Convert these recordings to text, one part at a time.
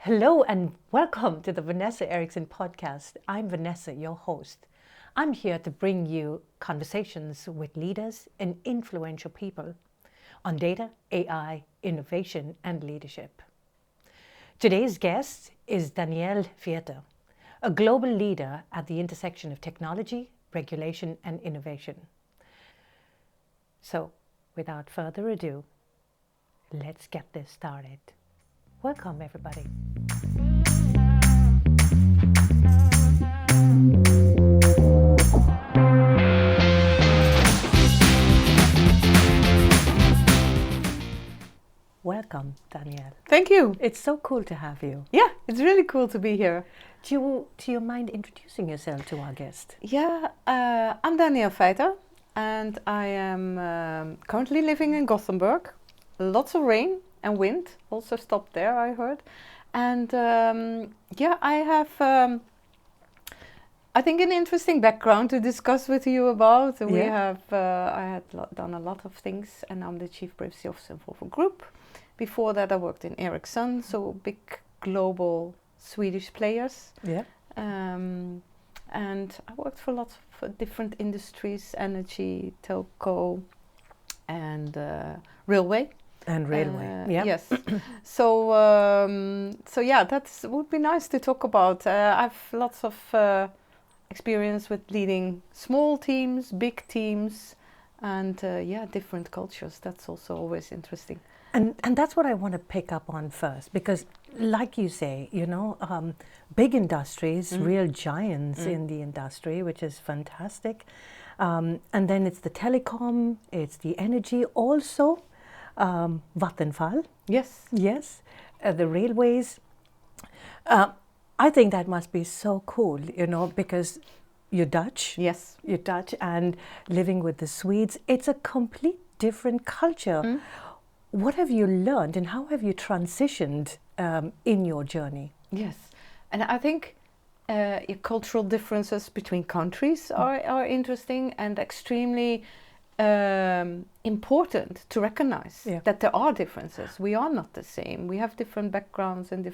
Hello and welcome to the Vanessa Eriksson podcast. I'm Vanessa, your host. I'm here to bring you conversations with leaders and influential people on data, AI, innovation, and leadership. Today's guest is Danielle Fieter, a global leader at the intersection of technology, regulation, and innovation. So, without further ado, let's get this started. Welcome, everybody. Welcome, Danielle. Thank you. It's so cool to have you. Yeah, it's really cool to be here. Do you mind introducing yourself to our guest? Yeah, I'm Danielle Fieter and I am currently living in Gothenburg. Lots of rain and wind, also stopped there, I heard. And I have, I think, an interesting background to discuss with you about. We have, I had done a lot of things, and I'm the Chief Privacy Officer in Volvo Group. Before that, I worked in Eriksson, so big global Swedish players. Yeah. And I worked for lots of different industries, energy, telco, and railway. And railway, Yes. So that would be nice to talk about. I've lots of experience with leading small teams, big teams, and different cultures. That's also always interesting. And that's what I want to pick up on first, because like you say, big industries, real giants in the industry, which is fantastic. And then it's the telecom, it's the energy also. Vattenfall. Yes. Yes. The railways. I think that must be so cool, because you're Dutch. Yes. You're Dutch and living with the Swedes. It's a complete different culture. What have you learned and how have you transitioned in your journey? Yes. And I think cultural differences between countries are interesting and extremely important to recognize that there are differences. We are not the same. We have different backgrounds and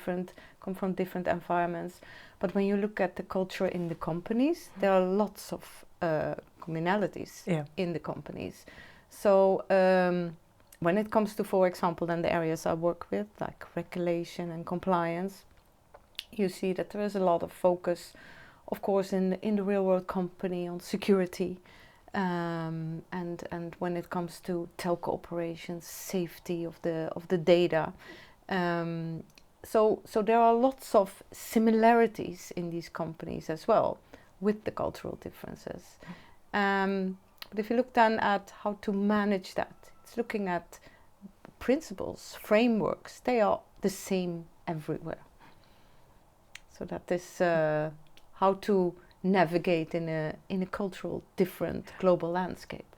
come from different environments. But when you look at the culture in the companies, there are lots of commonalities in the companies. So when it comes to, for example, then the areas I work with, like regulation and compliance, you see that there is a lot of focus, of course, in the real world company on security. And when it comes to telco operations, safety of the data, so there are lots of similarities in these companies as well, with the cultural differences. But if you look then at how to manage that, it's looking at principles, frameworks. They are the same everywhere. So that is how to navigate in a cultural different global landscape.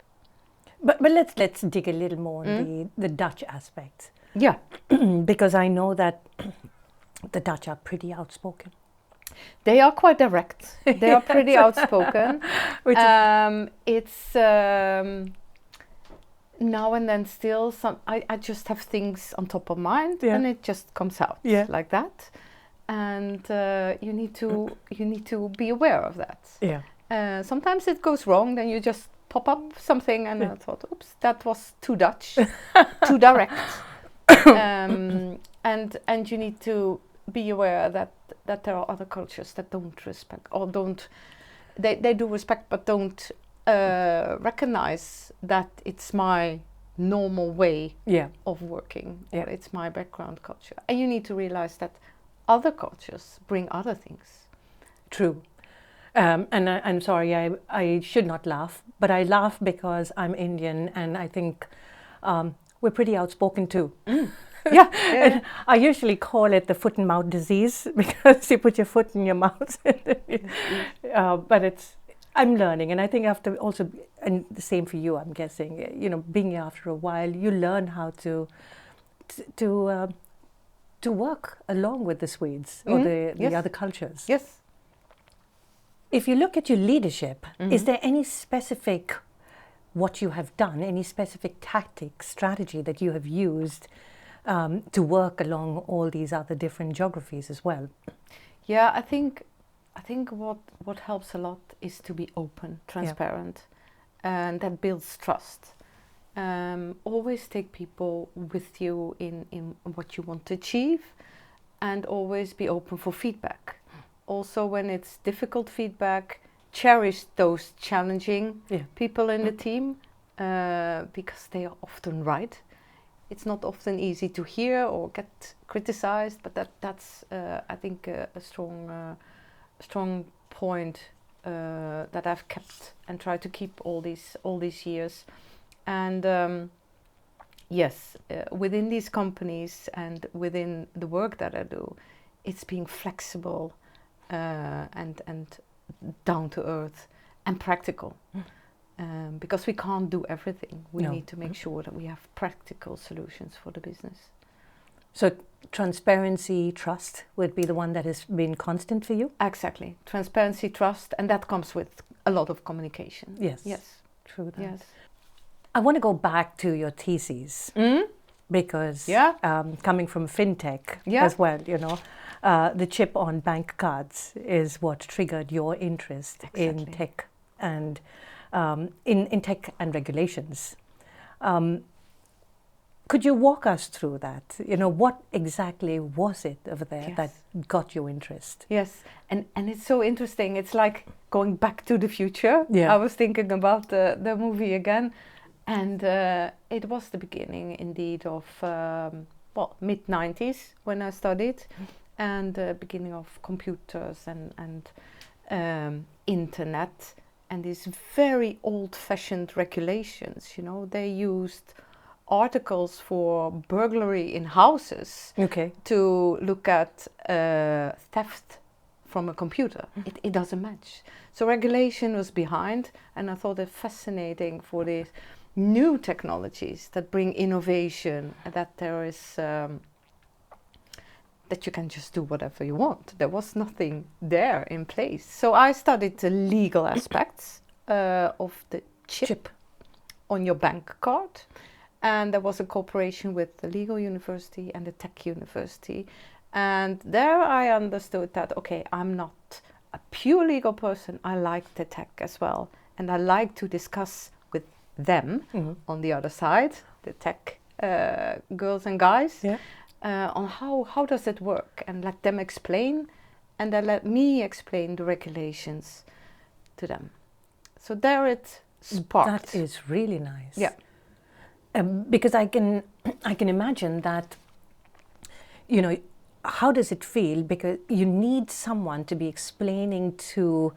But let's dig a little more on the Dutch aspect. Yeah. Because I know that the Dutch are pretty outspoken. They are quite direct. They are pretty outspoken. It's now and then still I just have things on top of mind and it just comes out like that. And you need to be aware of that. Yeah. Sometimes it goes wrong. Then you just pop up something, and I thought, "Oops, that was too Dutch, too direct." And you need to be aware that there are other cultures that don't respect or don't. They do respect, but don't recognize that it's my normal way of working. Or it's my background culture, and you need to realize that other cultures bring other things. True. And I'm sorry, I should not laugh, but I laugh because I'm Indian and I think we're pretty outspoken too. And I usually call it the foot and mouth disease because you put your foot in your mouth. But I'm learning, and I think after also, and the same for you, I'm guessing, being here after a while, you learn how to work along with the Swedes or the other cultures. Yes. If you look at your leadership, is there any specific what you have done, any specific tactic, strategy that you have used to work along all these other different geographies as well? Yeah, I think what helps a lot is to be open, transparent, and that builds trust. Always take people with you in what you want to achieve, and always be open for feedback. Also, when it's difficult feedback, cherish those challenging people in the team, because they are often right. It's not often easy to hear or get criticized, but that's I think a strong point that I've kept and tried to keep all these years. And yes, within these companies and within the work that I do, it's being flexible and down to earth and practical. Because we can't do everything. We need to make sure that we have practical solutions for the business. So transparency, trust would be the one that has been constant for you? Exactly. Transparency, trust, and that comes with a lot of communication. Yes. Yes. True that. Yes. I want to go back to your thesis because coming from fintech as well, you know, the chip on bank cards is what triggered your interest in tech and in tech and regulations. Could you walk us through that? You know, what exactly was it over there that got your interest? Yes, and it's so interesting. It's like going back to the future. Yeah. I was thinking about the movie again, and it was the beginning indeed of mid-90s when I studied, and the beginning of computers and internet. And these very old-fashioned regulations, you know, they used articles for burglary in houses to look at theft from a computer. It doesn't match. So regulation was behind, and I thought it fascinating for these new technologies that bring innovation, that there is that you can just do whatever you want. There was nothing there in place. So I studied the legal aspects of the chip on your bank card. And there was a cooperation with the legal university and the tech university. And there I understood that, okay, I'm not a pure legal person. I like the tech as well. And I like to discuss with them on the other side, the tech girls and guys, on how does it work, and let them explain, and then let me explain the regulations to them. So there it sparked. That is really nice. Yeah. Because I can imagine that, you know, how does it feel? Because you need someone to be explaining to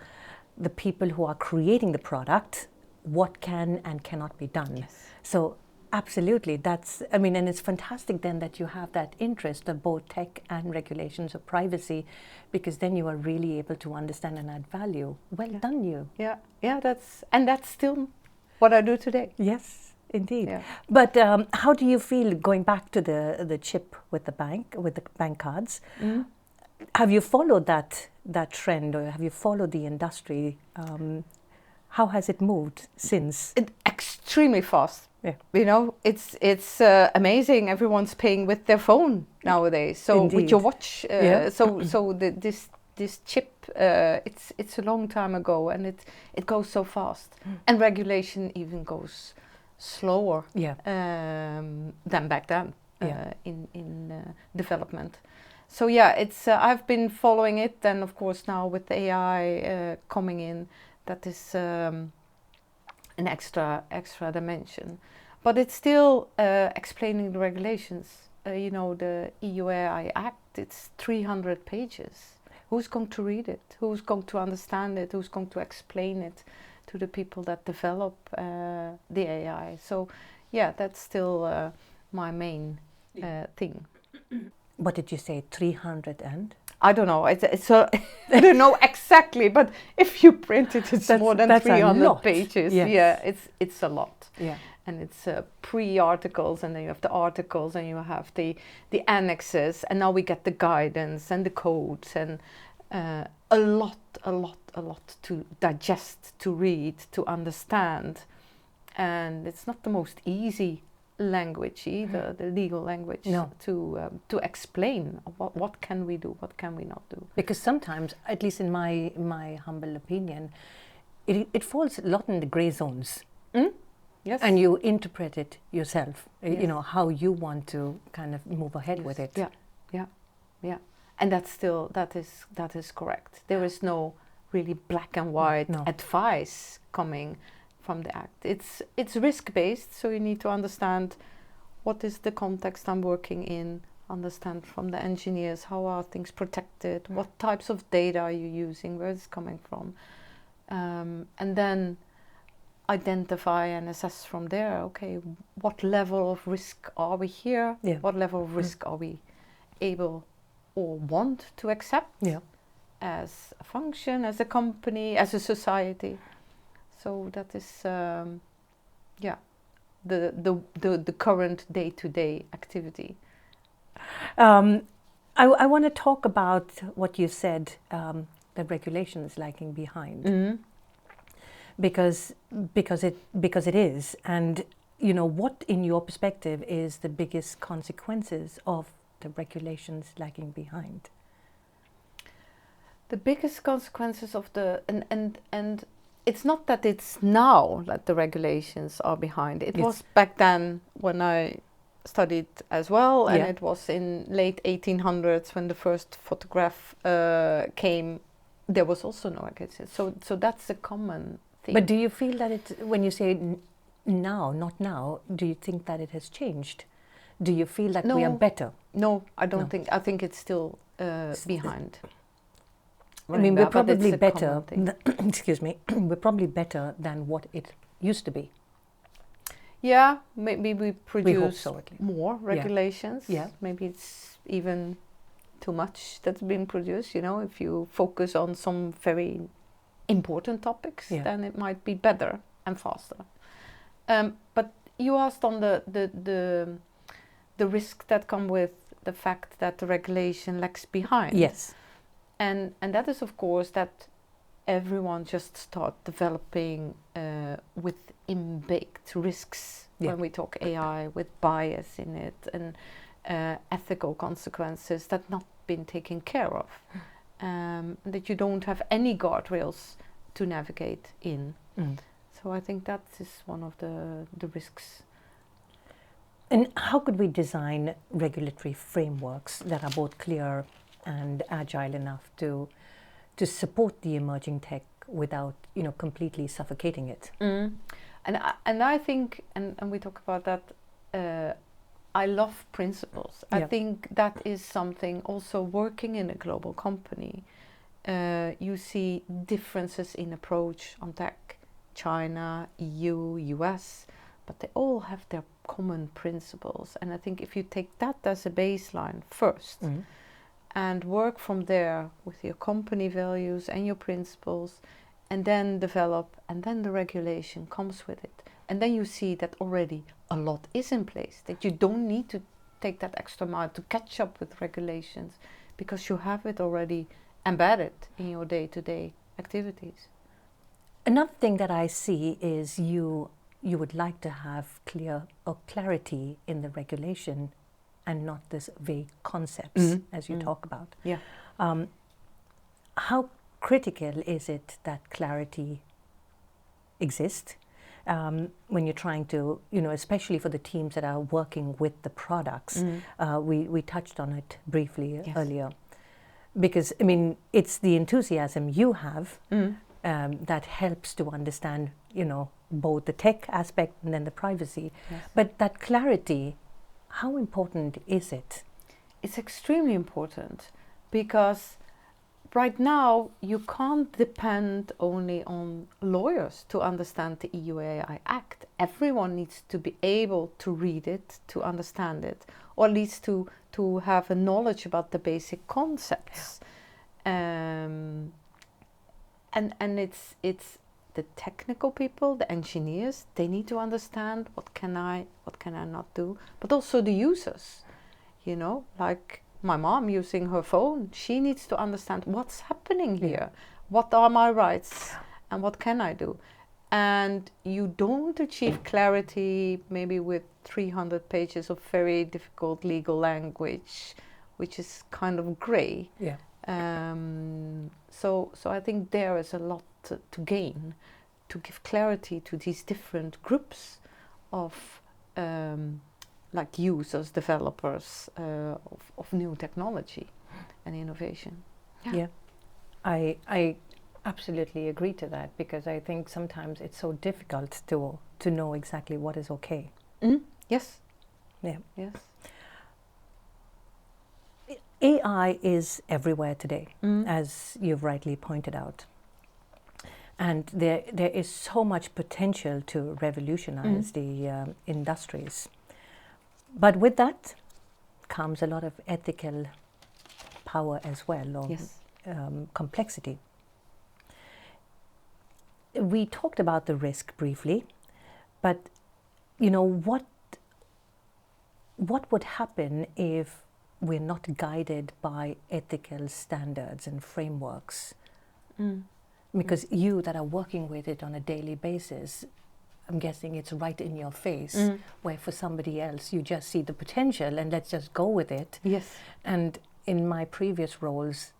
the people who are creating the product what can and cannot be done. Yes. So absolutely, and it's fantastic then that you have that interest of both tech and regulations of privacy, because then you are really able to understand and add value. Well done, you. Yeah, that's still what I do today. Yes, indeed. Yeah. But how do you feel going back to the chip with the bank cards? Have you followed that trend, or have you followed the industry? How has it moved since? Extremely fast. Yeah. You know, it's amazing. Everyone's paying with their phone nowadays. So Indeed. with your watch. So this chip, it's a long time ago, and it goes so fast. And regulation even goes slower than back then in development. So it's I've been following it, and of course now with the AI coming in, that is an extra dimension. But it's still explaining the regulations. You know, the EU AI Act, it's 300 pages. Who's going to read it? Who's going to understand it? Who's going to explain it to the people that develop the AI? So, that's still my main thing. What did you say, 300 and? I don't know. It's I don't know exactly, but if you print it, it's more than 300 pages. Yes. Yeah, it's a lot. Yeah. And it's pre-articles, and then you have the articles, and you have the annexes, and now we get the guidance and the codes, and a lot to digest, to read, to understand. And it's not the most easy language either, the legal language, No. to explain what can we do, what can we not do. Because sometimes, at least in my humble opinion, it falls a lot in the grey zones. Yes. And you interpret it yourself, Yes. you know, how you want to kind of move ahead with it. Yeah. And that is correct. There is no really black and white advice coming from the act. It's risk based, so you need to understand what is the context I'm working in, understand from the engineers how are things protected, what types of data are you using, where it's coming from, and then identify and assess from there. Okay, what level of risk are we here? Yeah. What level of risk are we able or want to accept as a function, as a company, as a society? So that is, the current day-to-day activity. I want to talk about what you said, the regulations lagging behind, because it is, and you know, what in your perspective is the biggest consequences of the regulations lagging behind? The biggest consequences of the and it's not that it's now that the regulations are behind. It was back then when I studied as well, and it was in late 1800s when the first photograph came. There was also no regulations. So that's a common thing. But do you feel that it, when you say now, not now, do you think that it has changed? Do you feel that we are better? No, I don't think. I think it's still behind. I mean, we're probably better. Excuse me. We're probably better than what it used to be. Yeah, maybe we produce hope so, at least. more regulations. Yeah. Maybe it's even too much that's being produced. You know, if you focus on some very important topics, then it might be better and faster. But you asked on the risk that come with the fact that the regulation lags behind. Yes. And that is, of course, that everyone just start developing with in-baked risks when we talk AI, with bias in it and ethical consequences that not been taken care of, that you don't have any guardrails to navigate in. So I think that is one of the risks. And how could we design regulatory frameworks that are both clear and agile enough to support the emerging tech without, you know, completely suffocating it? And I think, and we talk about that, I love principles. I think that is something also working in a global company. You see differences in approach on tech, China, EU, US, but they all have their common principles. And I think if you take that as a baseline first, and work from there with your company values and your principles, and then develop, and then the regulation comes with it. And then you see that already a lot is in place, that you don't need to take that extra mile to catch up with regulations, because you have it already embedded in your day-to-day activities. Another thing that I see is you would like to have clarity in the regulation and not this vague concepts as you talk about. How critical is it that clarity exists when you're trying to, you know, especially for the teams that are working with the products? We touched on it briefly earlier. Because, I mean, it's the enthusiasm you have that helps to understand, you know, both the tech aspect and then the privacy. But that clarity, how important is it? It's extremely important, because right now you can't depend only on lawyers to understand the EU AI Act. Everyone needs to be able to read it, to understand it, or at least to have a knowledge about the basic concepts. And it's the technical people, the engineers, they need to understand what can I not do, but also the users, you know, like my mom using her phone, she needs to understand what's happening here, what are my rights, and what can I do. and you don't achieve clarity maybe with 300 pages of very difficult legal language, which is kind of grey. Yeah. So I think there is a lot to gain, to give clarity to these different groups of like users, developers of new technology and innovation. Yeah. I absolutely agree to that, because I think sometimes it's so difficult to know exactly what is okay. Yes. Yeah. Yes. AI is everywhere today, as you've rightly pointed out. And there is so much potential to revolutionize the industries. But with that comes a lot of ethical power as well, or Yes. Complexity. We talked about the risk briefly, but what would happen if we're not guided by ethical standards and frameworks? Because you that are working with it on a daily basis, I'm guessing it's right in your face, where for somebody else you just see the potential and let's just go with it. Yes. And in my previous roles,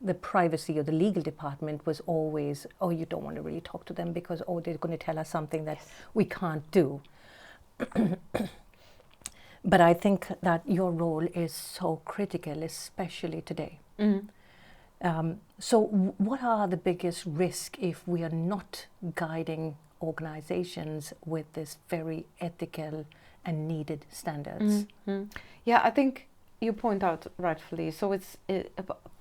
the privacy of the legal department was always, you don't want to really talk to them because, they're going to tell us something that we can't do. But I think that your role is so critical, especially today. So what are the biggest risks if we are not guiding organizations with this very ethical and needed standards? Yeah, I think you point out rightfully. So it's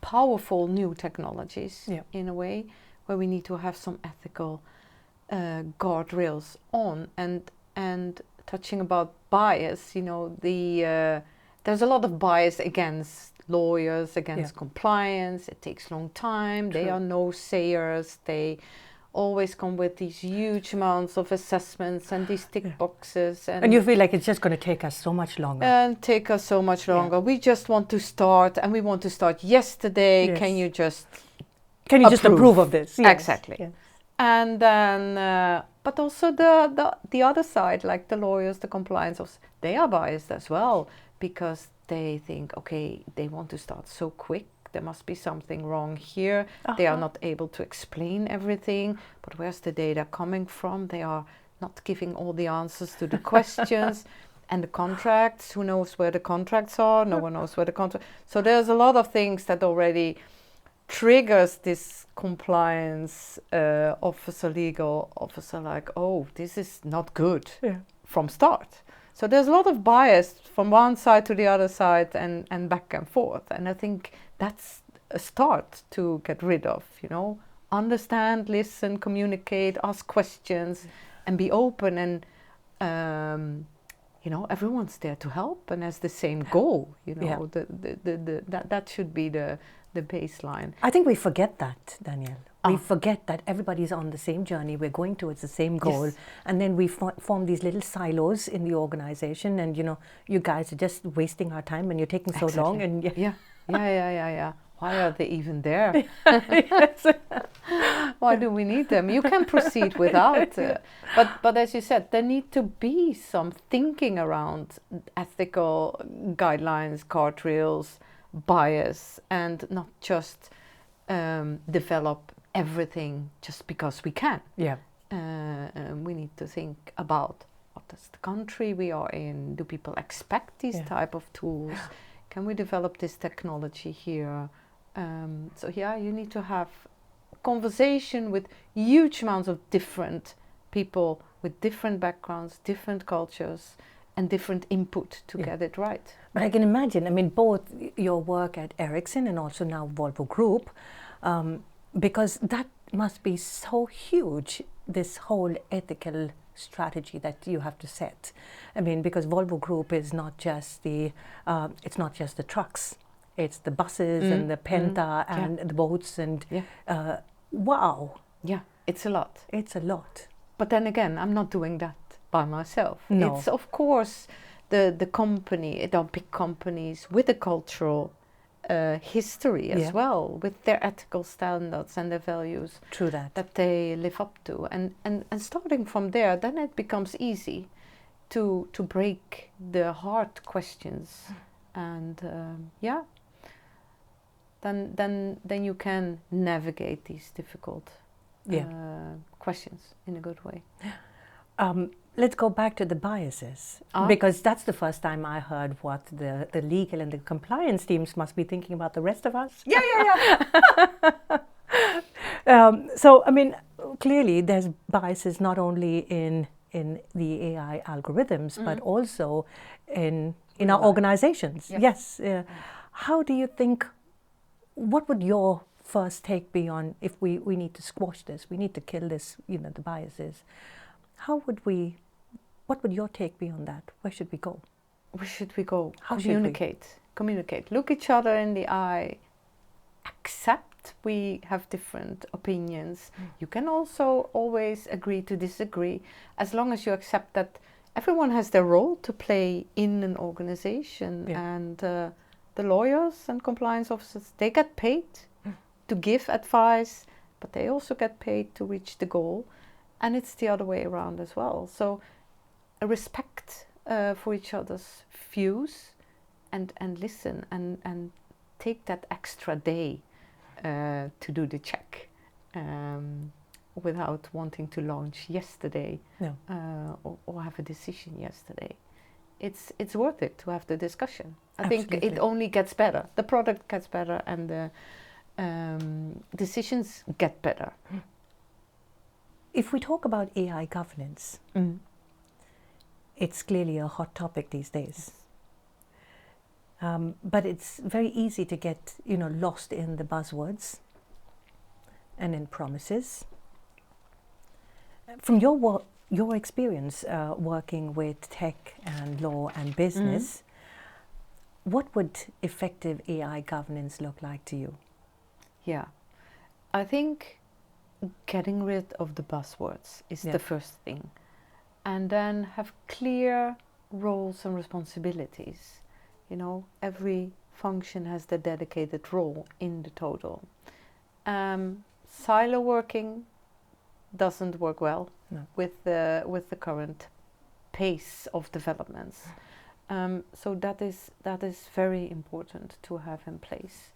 powerful new technologies in a way where we need to have some ethical guardrails on. And touching about bias, there's a lot of bias against lawyers, against compliance. It takes a long time. True. They are no-sayers. They always come with these huge amounts of assessments and these tick boxes. And you feel like it's just going to take us so much longer. And take us so much longer. Yeah. We just want to start, and we want to start yesterday. Yes. Can you just approve of this? Yes. Exactly. Yes. And then, but also the other side, like the lawyers, the compliance officers, they are biased as well, because they think, okay, they want to start so quick. There must be something wrong here. They are not able to explain everything. But where's the data coming from? They are not giving all the answers to the questions. And the contracts, who knows where the contracts are? No one knows where the contract. So there's a lot of things that already triggers this compliance officer, legal officer, like, this is not good from start. So there's a lot of bias from one side to the other side and back and forth. And I think that's a start to get rid of, understand, listen, communicate, ask questions, and be open. And, everyone's there to help and has the same goal, that should be the baseline. I think we forget that, Danielle. We forget that everybody's on the same journey. We're going towards the same goal. Yes. And then we form these little silos in the organization. And, you guys are just wasting our time and you're taking so long. And Yeah. Why are they even there? Why do we need them? You can proceed without. But as you said, there need to be some thinking around ethical guidelines, guardrails, bias, and not just develop everything just because we can. Yeah. We need to think about what is the country we are in. Do people expect these type of tools? Can we develop this technology here? You need to have conversation with huge amounts of different people with different backgrounds, different cultures, and different input to get it right. But I can imagine, both your work at Eriksson and also now Volvo Group, because that must be so huge, this whole ethical strategy that you have to set. Because Volvo Group is not just it's not just the trucks, it's the buses and the Penta and the boats and wow. Yeah, it's a lot. It's a lot. But then again, I'm not doing that by myself. No. It's of course the company, the big companies with a cultural history as well, with their ethical standards and their values. True that they live up to, and starting from there, then it becomes easy to break the hard questions, and then you can navigate these difficult questions in a good way. Let's go back to the biases, because that's the first time I heard what the legal and the compliance teams must be thinking about the rest of us. So, I mean, clearly there's biases not only in the AI algorithms, but also in our organizations. Yes. How do you think, what would your first take be on if we need to squash this, we need to kill this, the biases? What would your take be on that? Where should we go? Where should we go? How Communicate. Look each other in the eye. Accept we have different opinions. You can also always agree to disagree, as long as you accept that everyone has their role to play in an organization. And the lawyers and compliance officers, they get paid to give advice, but they also get paid to reach the goal. And it's the other way around as well. So a respect for each other's views, and listen, and take that extra day to do the check without wanting to launch yesterday or have a decision yesterday. It's worth it to have the discussion. I think it only gets better. The product gets better, and the decisions get better. If we talk about AI governance, it's clearly a hot topic these days. But it's very easy to get, lost in the buzzwords and in promises. From your experience working with tech and law and business, what would effective AI governance look like to you? Yeah, I think getting rid of the buzzwords is the first thing, and then have clear roles and responsibilities. Every function has the dedicated role in the total. Silo working doesn't work well with the current pace of developments. So that is very important to have in place.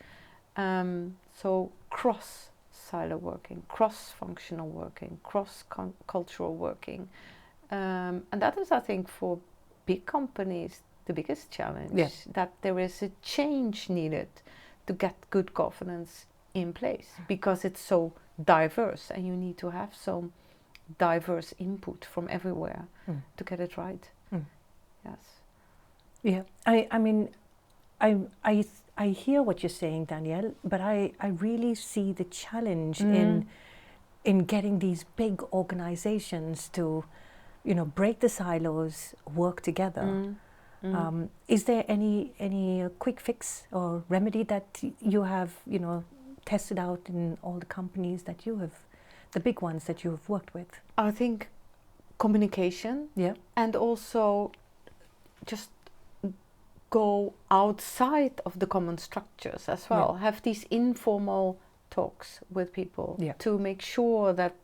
So cross-silo working, cross-functional working, cross-cultural working. And that is, I think, for big companies, the biggest challenge, that there is a change needed to get good governance in place, because it's so diverse, and you need to have some diverse input from everywhere to get it right. Yes. Yeah, I mean, I hear what you're saying, Danielle, but I really see the challenge in getting these big organizations to, break the silos, work together. Is there any quick fix or remedy that you have, tested out in all the companies that you have, the big ones that you have worked with? I think communication, and also just go outside of the common structures as well. Have these informal talks with people to make sure that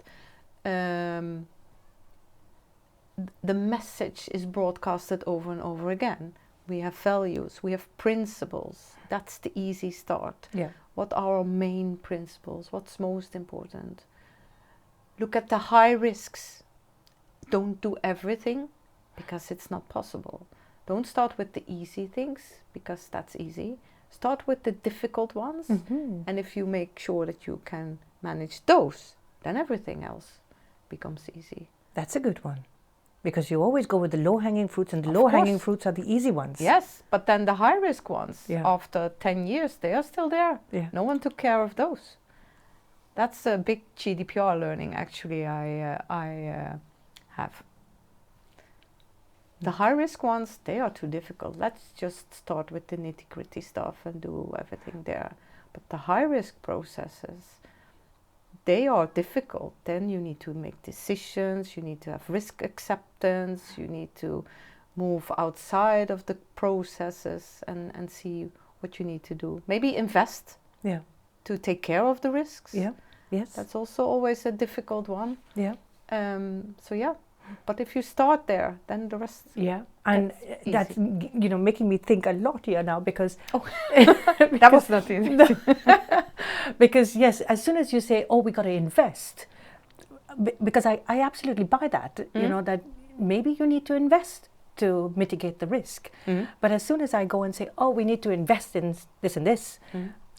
the message is broadcasted over and over again. We have values, we have principles. That's the easy start. What are our main principles? What's most important? Look at the high risks. Don't do everything, because it's not possible. Don't start with the easy things, because that's easy. Start with the difficult ones. And if you make sure that you can manage those, then everything else becomes easy. That's a good one. Because you always go with the low-hanging fruits, and the low-hanging fruits are the easy ones. Yes, but then the high-risk ones, after 10 years, they are still there. No one took care of those. That's a big GDPR learning, actually, I have. The high-risk ones, they are too difficult. Let's just start with the nitty-gritty stuff and do everything there. But the high-risk processes, they are difficult. Then you need to make decisions, you need to have risk acceptance, you need to move outside of the processes and see what you need to do. Maybe invest to take care of the risks. Yeah. Yes. That's also always a difficult one. Yeah. So yeah, but if you start there, then the rest. Yeah, and that's making me think a lot here now because that was not easy. Because yes, as soon as you say, "Oh, we got to invest," because I absolutely buy that. That maybe you need to invest to mitigate the risk. But as soon as I go and say, "Oh, we need to invest in this and this,"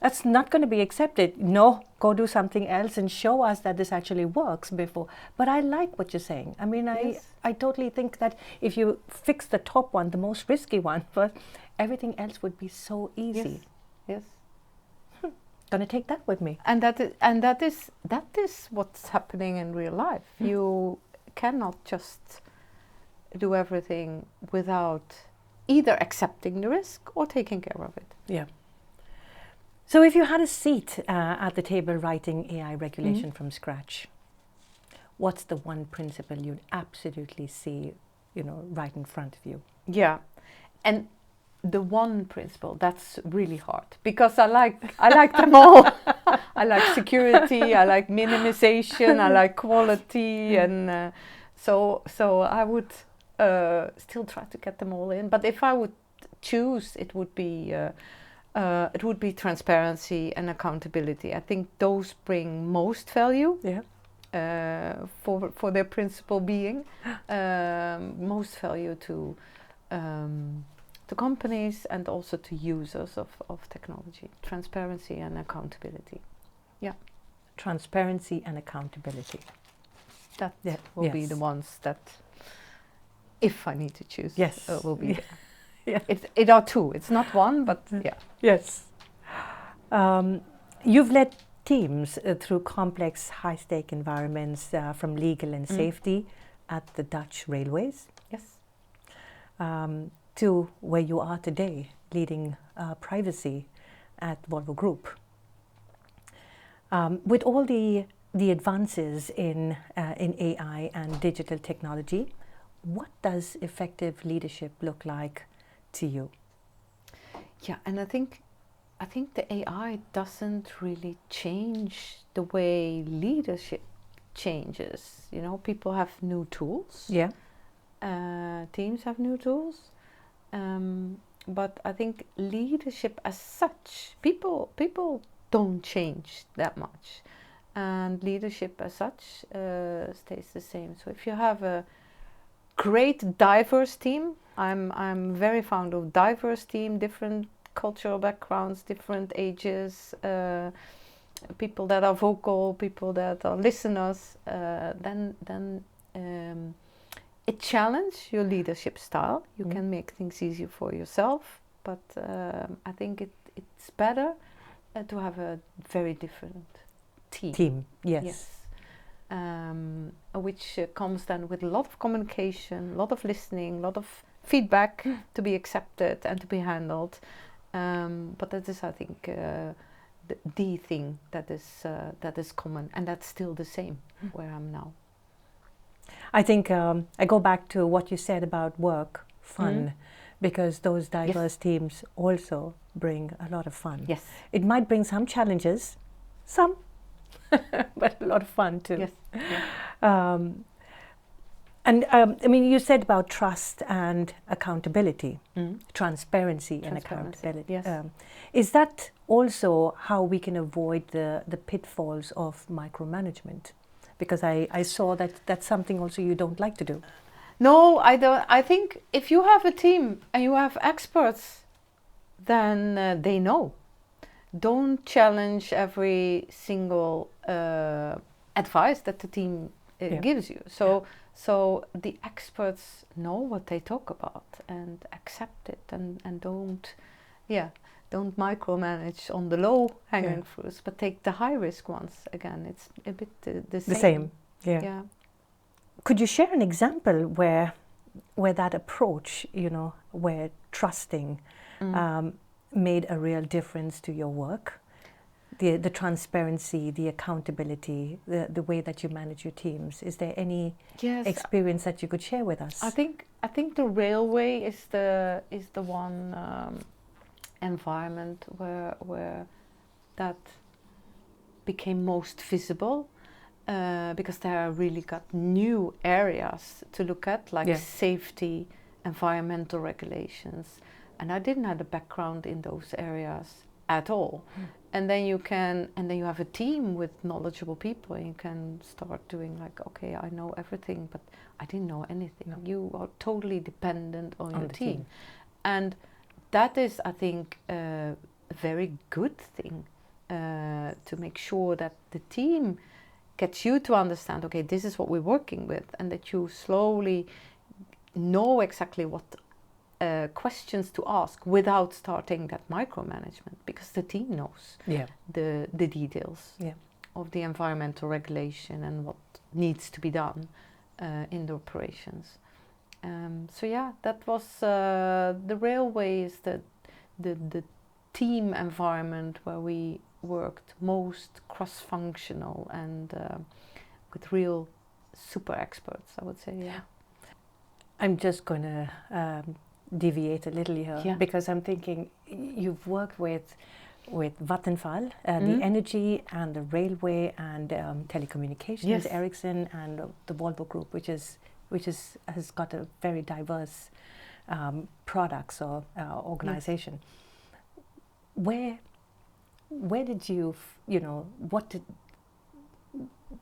that's not going to be accepted. No, go do something else and show us that this actually works before. But I like what you're saying. I mean, I totally think that if you fix the top one, the most risky one, but everything else would be so easy. Yes. Gonna take that with me. And that is what's happening in real life. You cannot just do everything without either accepting the risk or taking care of it. Yeah. So if you had a seat at the table writing AI regulation from scratch, what's the one principle you'd absolutely see, right in front of you? Yeah, and the one principle, that's really hard because I like them all. I like security, I like minimization, I like quality, and so I would still try to get them all in. But if I would choose, it would be transparency and accountability. I think those bring most value for their principle being most value to companies and also to users of technology. Transparency and accountability. Yeah. Transparency and accountability. That will be the ones that, if I need to choose, will be there. Yeah. It are two. It's not one, but yeah. Yes. You've led teams through complex, high-stake environments from legal and safety at the Dutch railways. Yes. To where you are today, leading privacy at Volvo Group. With all the advances in AI and digital technology, what does effective leadership look like to you? Yeah, and I think the AI doesn't really change the way leadership changes. People have new tools. Yeah. Teams have new tools. But I think leadership as such, people don't change that much, and leadership as such stays the same. So if you have a great diverse team, I'm very fond of diverse team, different cultural backgrounds, different ages, people that are vocal, people that are listeners, then it challenges your leadership style. You can make things easier for yourself, but I think it's better to have a very different team. Yes. Which comes then with a lot of communication, a lot of listening, a lot of feedback to be accepted and to be handled. But that is, I think, the thing that is common, and that's still the same where I'm now. I think I go back to what you said about work, fun, because those diverse teams also bring a lot of fun. Yes. It might bring some challenges, but a lot of fun too. Yes. And I mean, you said about trust and accountability, transparency and accountability. Yes. Is that also how we can avoid the pitfalls of micromanagement? Because I saw that that's something also you don't like to do. No, I don't. I think if you have a team and you have experts, then they know. Don't challenge every single advice that the team gives you. So the experts know what they talk about and accept it, and don't micromanage on the low hanging fruits, but take the high risk ones. Again, it's a bit the same. The same. Yeah. Could you share an example where that approach, where trusting made a real difference to your work? The transparency, the accountability, the way that you manage your teams. Is there any experience that you could share with us? I think the railway is the one environment where that became most visible, because there really got new areas to look at, like safety, environmental regulations, and I didn't have a background in those areas at all. And then you have a team with knowledgeable people, and you can start doing like, okay, I know everything, but I didn't know anything. You are totally dependent on your team. And that is, I think, a very good thing, to make sure that the team gets you to understand, okay, this is what we're working with, and that you slowly know exactly what questions to ask without starting that micromanagement, because the team knows the details of the environmental regulation and what needs to be done in the operations. So yeah, that was the railway is the team environment where we worked most cross-functional and with real super experts, I would say. Yeah. I'm just going to deviate a little here, because I'm thinking you've worked with Vattenfall, the energy and the railway and telecommunications, Eriksson, and the Volvo Group, which has got a very diverse products or organization. Where did you,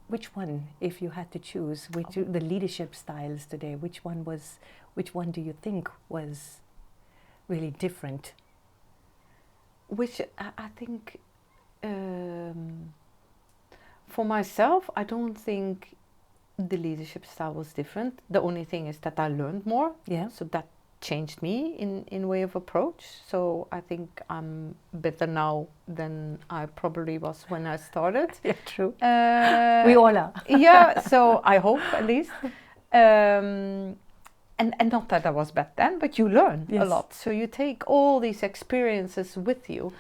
which one, if you had to choose, the leadership styles today, which one do you think was really different? Which I think, for myself, I don't think the leadership style was different. The only thing is that I learned more. Yeah. So that changed me in way of approach. So I think I'm better now than I probably was when I started. Yeah, true. We all are. Yeah, so I hope at least. And not that I was bad then, but you learn a lot. So you take all these experiences with you.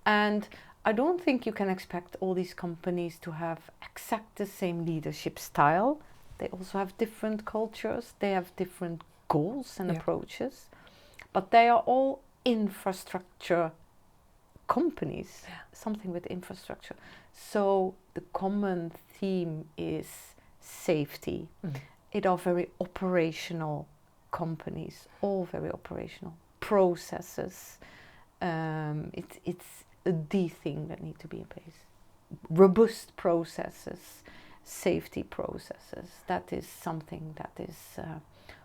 And I don't think you can expect all these companies to have exact the same leadership style. They also have different cultures. They have different goals and approaches. But they are all infrastructure companies, something with infrastructure. So the common theme is safety. It are very operational companies, all very operational processes. It's the thing that need to be in place. Robust processes, safety processes. That is something that is,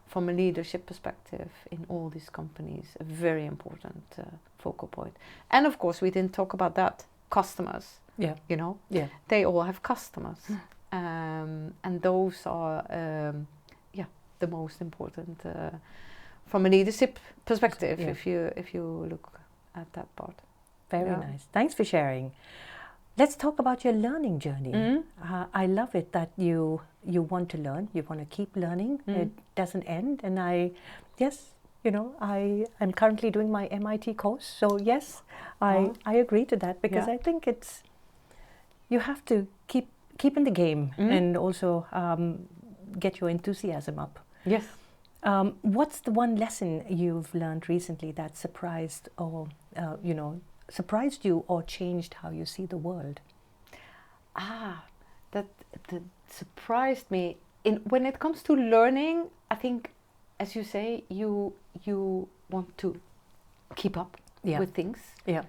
from a leadership perspective, in all these companies, a very important focal point. And of course, we didn't talk about that. Customers. Yeah. They all have customers, and those are. The most important from a leadership perspective, if you look at that part. Very nice. Thanks for sharing. Let's talk about your learning journey. I love it that you want to learn. You want to keep learning. It doesn't end. And I'm currently doing my MIT course. So yes, I agree to that, because I think you have to keep in the game and also get your enthusiasm up. Yes. What's the one lesson you've learned recently that surprised you or changed how you see the world? That surprised me. When it comes to learning, I think, as you say, you want to keep up with things. Yeah.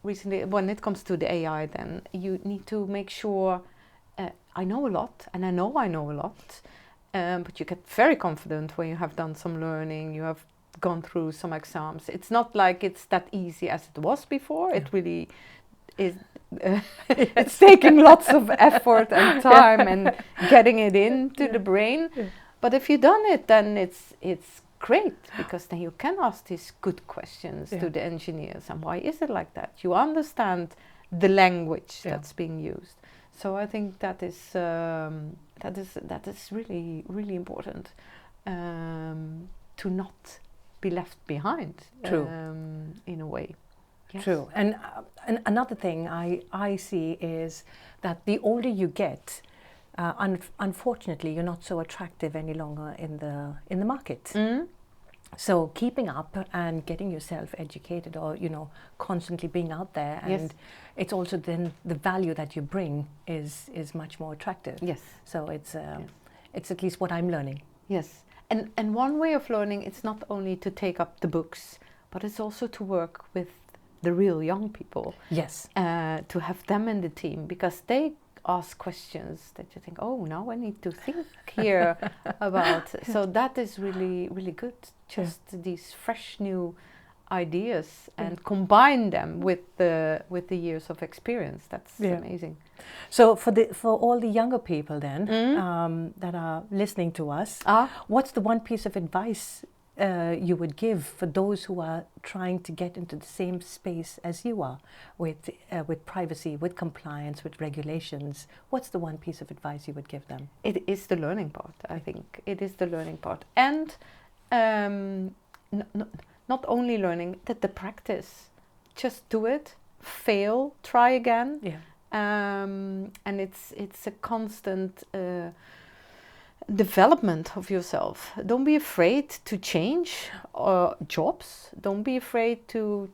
Recently, when it comes to the AI, then you need to make sure. I know a lot, and I know a lot. But you get very confident when you have done some learning, you have gone through some exams. It's not like it's that easy as it was before. It really is. It's taking lots of effort and time and getting it into the brain. But if you've done it, then it's great, because then you can ask these good questions to the engineers. And why is it like that? You understand the language that's being used. So I think that is really, really important, to not be left behind. True. In a way. Yes. True. And another thing I see is that the older you get, unfortunately, you're not so attractive any longer in the market. So keeping up and getting yourself educated, or constantly being out there, and it's also then the value that you bring is much more attractive. Yes. So it's at least what I'm learning. Yes. And one way of learning, it's not only to take up the books, but it's also to work with the real young people. Yes. To have them in the team, because they ask questions that you think, oh, now I need to think here about. So that is really, really good. Just these fresh new ideas and combine them with the years of experience. That's amazing. So for all the younger people then that are listening to us, what's the one piece of advice you would give for those who are trying to get into the same space as you are, with privacy, with compliance, with regulations? What's the one piece of advice you would give them? It is the learning part, I think. It is the learning part. And not only learning, that the practice. Just do it, fail, try again. Yeah. And it's a constant development of yourself. Don't be afraid to change jobs. Don't be afraid to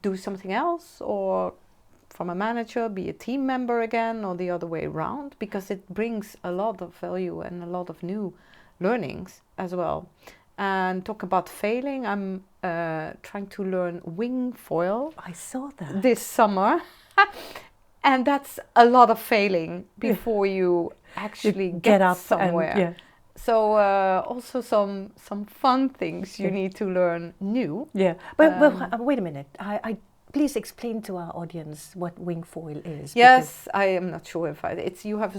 do something else, or from a manager be a team member again, or the other way around, because it brings a lot of value and a lot of new learnings as well. And talk about failing, I'm trying to learn wing foil. I saw that this summer. And that's a lot of failing before you actually get up somewhere. And, so also some fun things you need to learn new. Yeah, but wait a minute. I please explain to our audience what wing foil is. Yes, I am not sure if it's you have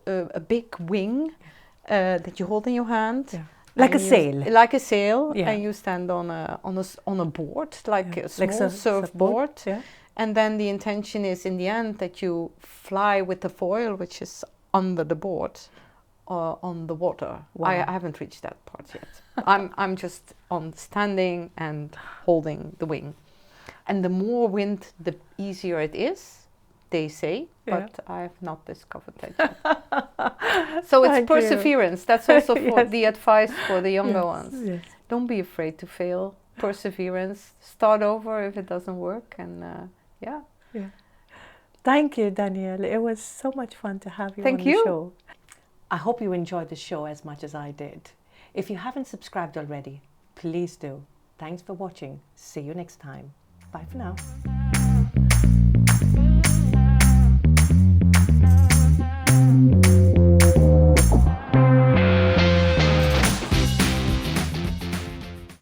a big wing that you hold in your hand. Yeah. Like a sail. Like a sail, yeah. And you stand on a board, like a small surfboard. Yeah. And then the intention is in the end that you fly with the foil, which is under the board, on the water. Wow. I haven't reached that part yet. I'm just on standing and holding the wing. And the more wind, the easier it is, they say, but I have not discovered that yet. So it's perseverance. That's also for the advice for the younger ones. Yes. Don't be afraid to fail. Perseverance. Start over if it doesn't work, and yeah. Thank you, Danielle. It was so much fun to have you on the show. I hope you enjoyed the show as much as I did. If you haven't subscribed already, please do. Thanks for watching. See you next time. Bye for now.